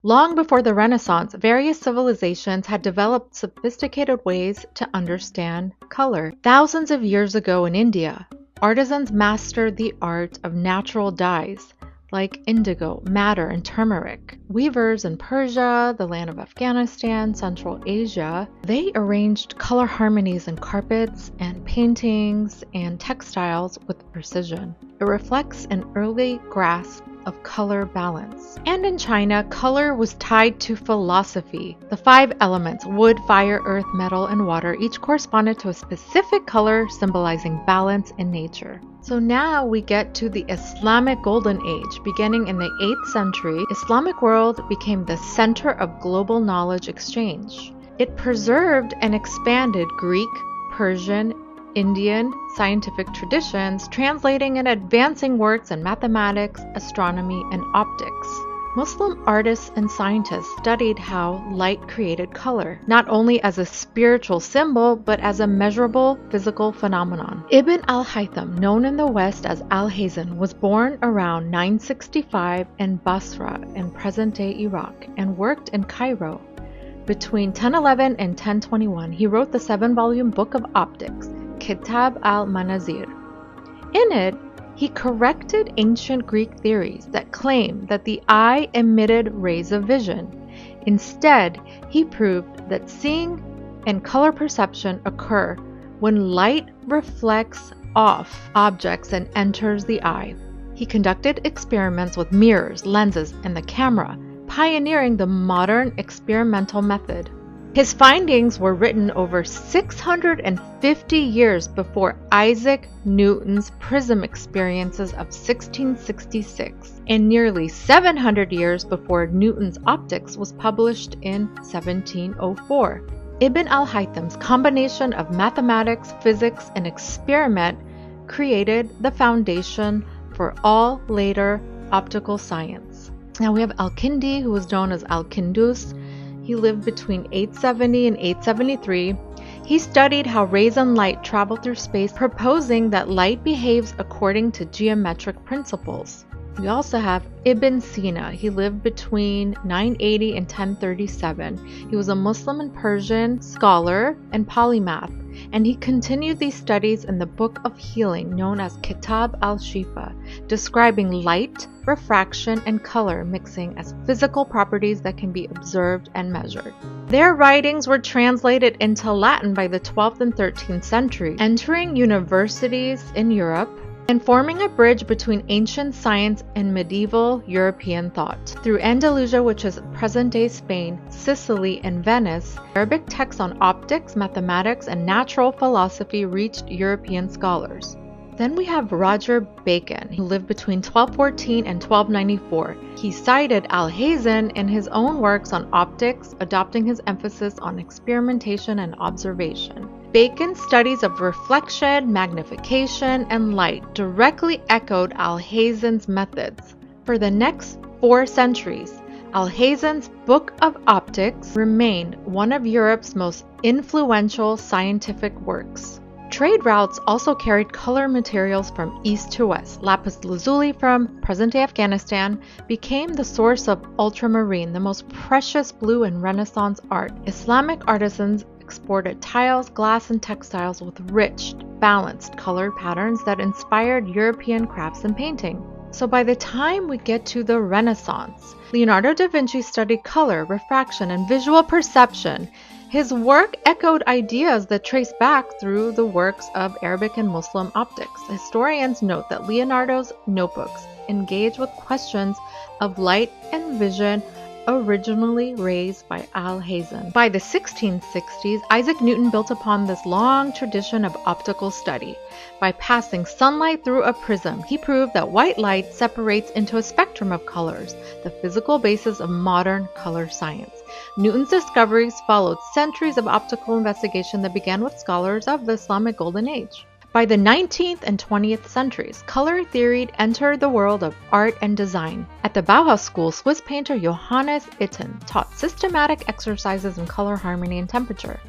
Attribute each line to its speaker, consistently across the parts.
Speaker 1: Long before the Renaissance, various civilizations had developed sophisticated ways to understand color. Thousands of years ago in India, artisans mastered the art of natural dyes, like indigo, madder, and turmeric. Weavers in Persia, the land of Afghanistan, Central Asia, they arranged color harmonies in carpets and paintings and textiles with precision. It reflects an early grasp of color balance. And in China, color was tied to philosophy. The 5 elements, wood, fire, earth, metal, and water, each corresponded to a specific color symbolizing balance in nature. So now we get to the Islamic Golden Age. Beginning in the 8th century, Islamic world became the center of global knowledge exchange. It preserved and expanded Greek, Persian, Indian scientific traditions, translating and advancing works in mathematics, astronomy, and optics. Muslim artists and scientists studied how light created color, not only as a spiritual symbol, but as a measurable physical phenomenon. Ibn al-Haytham, known in the West as Al-Hazen, was born around 965 in Basra in present-day Iraq and worked in Cairo. Between 1011 and 1021, he wrote the 7-volume Book of Optics, Kitab al-Manazir. In it, he corrected ancient Greek theories that claimed that the eye emitted rays of vision. Instead, he proved that seeing and color perception occur when light reflects off objects and enters the eye. He conducted experiments with mirrors, lenses, and the camera, pioneering the modern experimental method. His findings were written over 650 years before Isaac Newton's prism experiences of 1666, and nearly 700 years before Newton's optics was published in 1704. Ibn al-Haytham's combination of mathematics, physics, and experiment created the foundation for all later optical science. Now we have Al-Kindi, who was known as Al-Kindus. He lived between 870 and 873. He studied how rays and light travel through space, proposing that light behaves according to geometric principles. We also have Ibn Sina. He lived between 980 and 1037. He was a Muslim and Persian scholar and polymath, and he continued these studies in the Book of Healing known as Kitab al-Shifa, describing light, refraction, and color mixing as physical properties that can be observed and measured. Their writings were translated into Latin by the 12th and 13th century, entering universities in Europe and forming a bridge between ancient science and medieval European thought. Through Andalusia, which is present-day Spain, Sicily, and Venice, Arabic texts on optics, mathematics, and natural philosophy reached European scholars. Then we have Roger Bacon, who lived between 1214 and 1294. He cited Al-Hazen in his own works on optics, adopting his emphasis on experimentation and observation. Bacon's studies of reflection, magnification, and light directly echoed Al-Hazen's methods. For the next 4 centuries, Al-Hazen's Book of Optics remained one of Europe's most influential scientific works. Trade routes also carried color materials from east to west. Lapis lazuli from present-day Afghanistan became the source of ultramarine, the most precious blue in Renaissance art. Islamic artisans exported tiles, glass, and textiles with rich, balanced color patterns that inspired European crafts and painting. So by the time we get to the Renaissance, Leonardo da Vinci studied color, refraction, and visual perception. His work echoed ideas that trace back through the works of Arabic and Muslim optics. Historians note that Leonardo's notebooks engage with questions of light and vision originally raised by Al-Hazen. By the 1660s, Isaac Newton built upon this long tradition of optical study. By passing sunlight through a prism, he proved that white light separates into a spectrum of colors, the physical basis of modern color science. Newton's discoveries followed centuries of optical investigation that began with scholars of the Islamic Golden Age. By the 19th and 20th centuries, color theory entered the world of art and design. At the Bauhaus School, Swiss painter Johannes Itten taught systematic exercises in color harmony and temperature.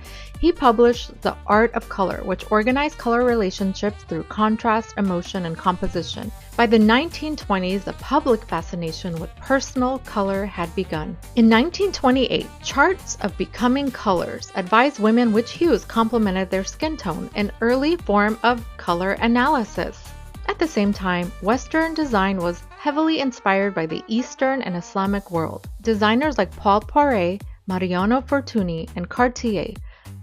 Speaker 1: He published The Art of Color, which organized color relationships through contrast, emotion, and composition. By the 1920s, the public fascination with personal color had begun. In 1928, charts of becoming colors advised women which hues complemented their skin tone, an early form of color analysis. At the same time, Western design was heavily inspired by the Eastern and Islamic world. Designers like Paul Poiret, Mariano Fortuny, and Cartier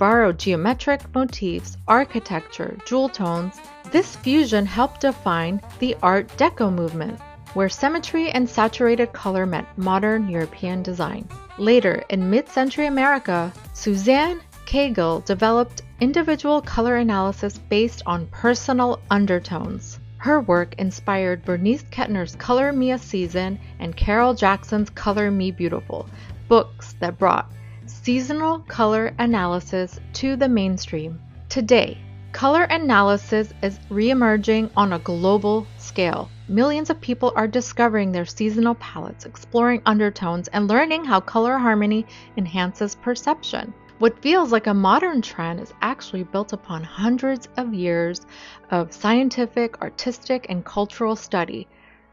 Speaker 1: borrowed geometric motifs, architecture, jewel tones. This fusion helped define the Art Deco movement, where symmetry and saturated color met modern European design. Later, in mid-century America, Suzanne Cagle developed individual color analysis based on personal undertones. Her work inspired Bernice Kettner's Color Me a Season and Carol Jackson's Color Me Beautiful, books that brought seasonal color analysis to the mainstream. Today, color analysis is re-emerging on a global scale. Millions of people are discovering their seasonal palettes, exploring undertones, and learning how color harmony enhances perception. What feels like a modern trend is actually built upon hundreds of years of scientific, artistic, and cultural study,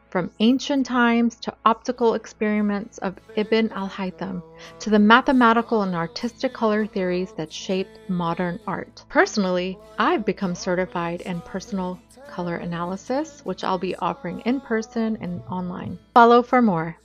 Speaker 1: from ancient times to optical experiments of Ibn al-Haytham to the mathematical and artistic color theories that shaped modern art. Personally, I've become certified in personal color analysis, which I'll be offering in person and online. Follow for more.